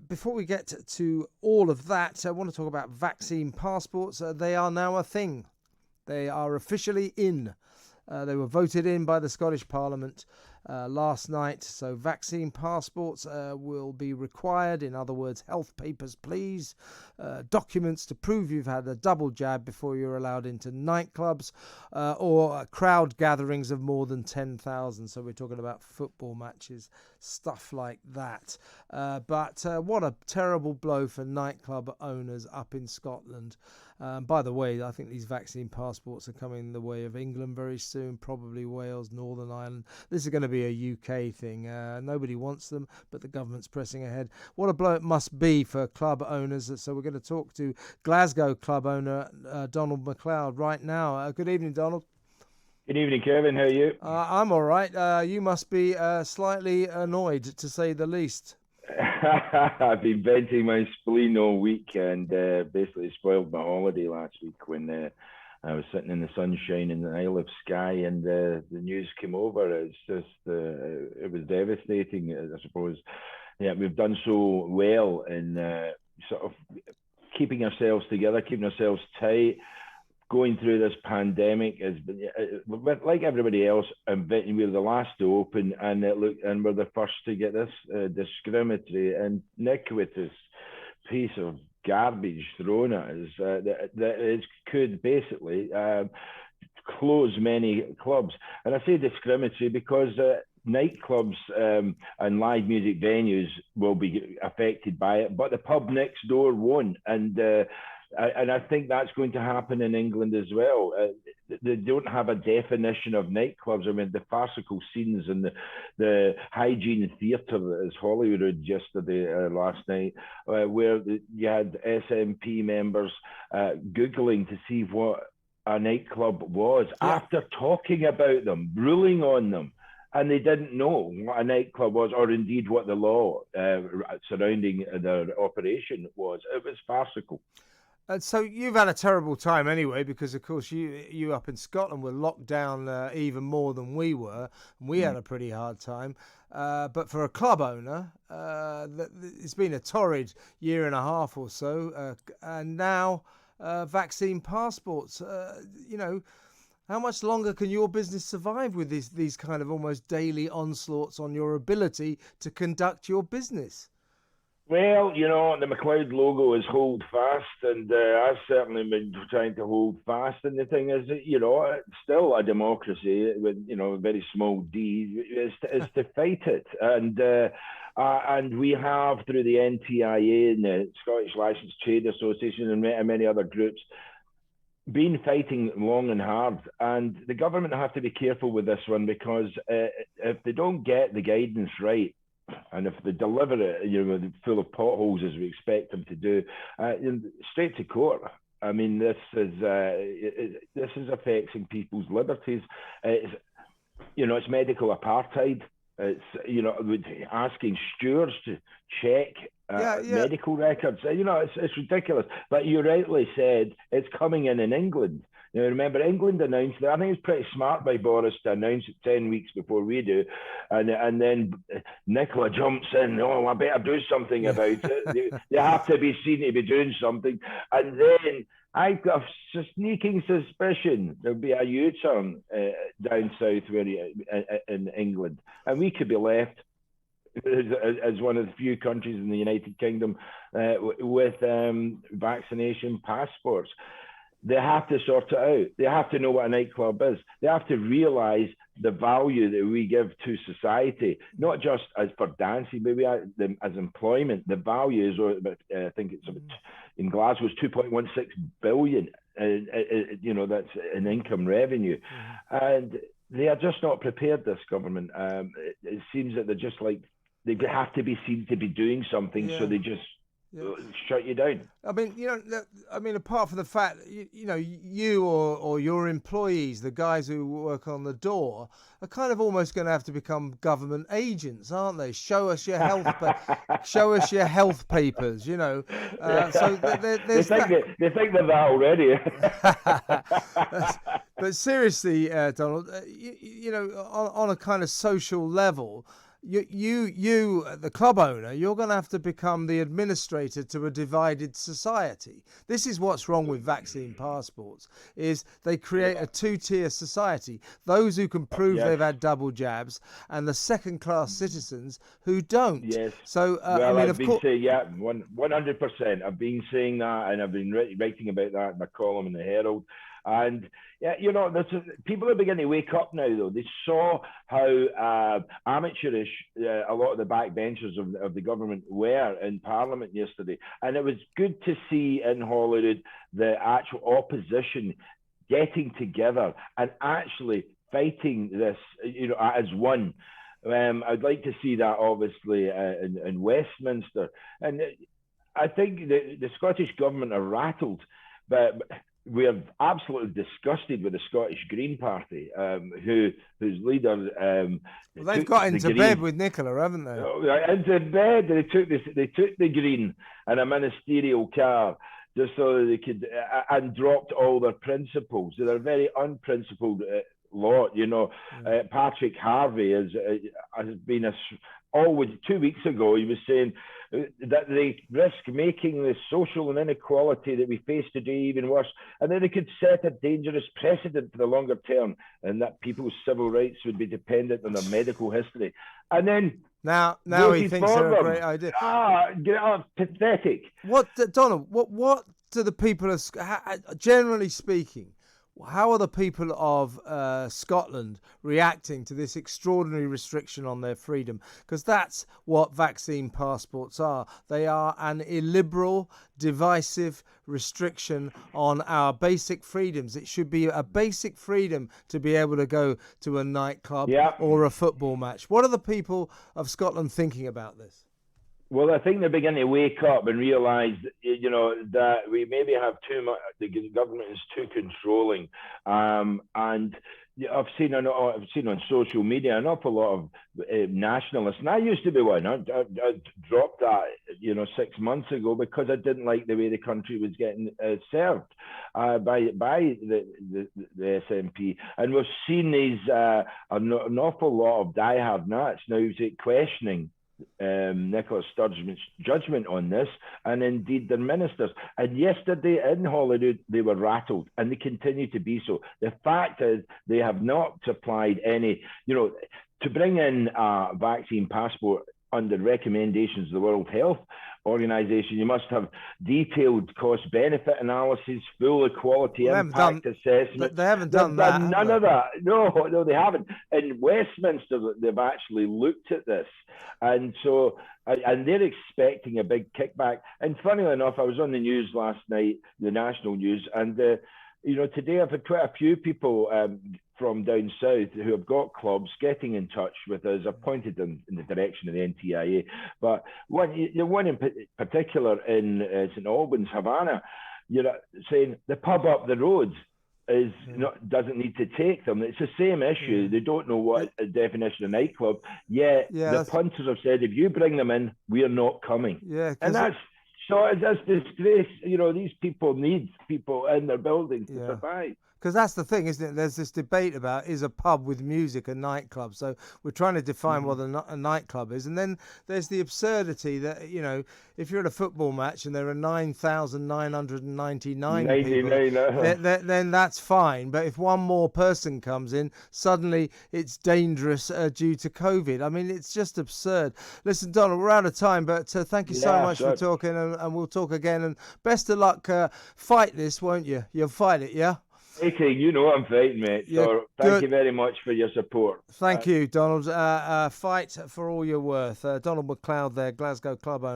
Before we get to all of that, I want to talk about vaccine passports. They are now a thing. They are officially in. They were voted in by the Scottish Parliament last night. So vaccine passports will be required. In other words, health papers, please. Documents to prove you've had a double jab before you're allowed into nightclubs or crowd gatherings of more than 10,000. So we're talking about football matches, stuff like that. But what a terrible blow for nightclub owners up in Scotland. By the way, I think these vaccine passports are coming the way of England very soon, probably Wales, Northern Ireland. This is going to be a UK thing. Nobody wants them, but the government's pressing ahead. What a blow it must be for club owners. So we're going to talk to Glasgow club owner Donald MacLeod right now. Good evening, Donald. Good evening, Kevin. How are you? I'm all right. You must be slightly annoyed, to say the least. I've been venting my spleen all week and basically spoiled my holiday last week when I was sitting in the sunshine in the Isle of Skye and the news came over. It's just, it was devastating, I suppose. Yeah, we've done so well in sort of keeping ourselves together, keeping ourselves tight. Going through this pandemic has been, like everybody else, we're the last to open, and we're the first to get this discriminatory and iniquitous piece of garbage thrown at us that could basically close many clubs. And I say discriminatory because nightclubs and live music venues will be affected by it, but the pub next door won't. And I think that's going to happen in England as well. They don't have a definition of nightclubs. I mean, the farcical scenes and the hygiene theatre, as Hollywood yesterday, last night, where you had SNP members Googling to see what a nightclub was after talking about them, ruling on them. And they didn't know what a nightclub was, or indeed what the law surrounding their operation was. It was farcical. So you've had a terrible time anyway, because of course you up in Scotland were locked down even more than we were, and we had a pretty hard time. But for a club owner, it's been a torrid year and a half or so, and now vaccine passports. How much longer can your business survive with these kind of almost daily onslaughts on your ability to conduct your business? Well, the MacLeod logo is hold fast, and I've certainly been trying to hold fast. And the thing is, it's still a democracy with, a very small d, is to fight it. And we have, through the NTIA and the Scottish Licensed Trade Association and many other groups, been fighting long and hard. And the government have to be careful with this one, because if they don't get the guidance right, and if they deliver it, full of potholes as we expect them to do, straight to court. I mean, this is affecting people's liberties. It's medical apartheid. It's asking stewards to check medical records. It's ridiculous. But you rightly said it's coming in England. Remember, England announced that. I think it's pretty smart by Boris to announce it 10 weeks before we do. And then Nicola jumps in, I better do something about it. They have to be seen to be doing something. And then I've got a sneaking suspicion there'll be a U-turn down south in England. And we could be left as one of the few countries in the United Kingdom with vaccination passports. They have to sort it out. They have to know what a nightclub is. They have to realise the value that we give to society, not just as for dancing, but as employment. The value is, I think it's in Glasgow, it's 2.16 billion. That's an income revenue, and they are just not prepared. This government. It seems that they're just like they have to be seen to be doing something, so they just. Yeah. Shut you down. I mean, apart from the fact, you or your employees, the guys who work on the door, are kind of almost going to have to become government agents, aren't they? Show us your health, show us your health papers. So they think they're that already. But seriously, Donald, on a kind of social level. you, the club owner, you're going to have to become the administrator to a divided society. This is what's wrong with vaccine passports, is they create a two-tier society. Those who can prove they've had double jabs and the second-class citizens who don't. Yes. So, well, I mean, I've been saying, 100%. I've been saying that, and I've been writing about that in my column in the Herald. And yeah, people are beginning to wake up now, though. They saw how amateurish a lot of the backbenchers of the government were in Parliament yesterday. And it was good to see in Holyrood the actual opposition getting together and actually fighting this, as one. I'd like to see that, obviously, in Westminster. And I think the Scottish government are rattled, but we're absolutely disgusted with the Scottish Green Party, whose leader. Well, they've got into bed with Nicola, haven't they? Into bed. They took the Green in a ministerial car just so that they could, and dropped all their principles. They're a very unprincipled lot, Patrick Harvey has been always 2 weeks ago. He was saying that they risk making the social inequality that we face today even worse, and that they could set a dangerous precedent for the longer term, and that people's civil rights would be dependent on their medical history. And then now he thinks they're a great idea. Pathetic. Donald? What do the people of, generally speaking, how are the people of Scotland reacting to this extraordinary restriction on their freedom? Because that's what vaccine passports are. They are an illiberal, divisive restriction on our basic freedoms. It should be a basic freedom to be able to go to a nightclub or a football match. What are the people of Scotland thinking about this? Well, I think they're beginning to wake up and realise, that we maybe have too much. The government is too controlling, and I've seen on social media an awful lot of nationalists, and I used to be one. I dropped that 6 months ago because I didn't like the way the country was getting served by the SNP, and we've seen these an awful lot of diehard nuts now questioning Nicola Sturgeon's judgment on this, and indeed their ministers. And yesterday in Holyrood, they were rattled, and they continue to be so. The fact is, they have not supplied any, to bring in a vaccine passport under recommendations of the World Health Organization, you must have detailed cost-benefit analysis, full equality impact assessment. They haven't done that. None of that. No, they haven't. In Westminster, they've actually looked at this, and so and they're expecting a big kickback. And funnily enough, I was on the news last night, the national news, and today I've had quite a few people from down south who have got clubs getting in touch with us. I've pointed them in the direction of the NTIA, but one in particular in St Albans, Havana, saying the pub up the road doesn't need to take them. It's the same issue. They don't know what a definition of nightclub. The punters have said, if you bring them in, we're not coming. And that's disgrace. These people need people in their buildings to survive. Because that's the thing, isn't it? There's this debate about, is a pub with music a nightclub? So we're trying to define what a nightclub is. And then there's the absurdity that, if you're at a football match and there are 9,999 people, then that's fine. But if one more person comes in, suddenly it's dangerous due to COVID. I mean, it's just absurd. Listen, Donald, we're out of time, but thank you so much for talking, and we'll talk again. And best of luck. Fight this, won't you? You'll fight it, yeah? Fighting, I'm fighting, mate. So thank you very much for your support. Thank you, Donald. Fight for all you're worth. Donald MacLeod there, Glasgow club owner.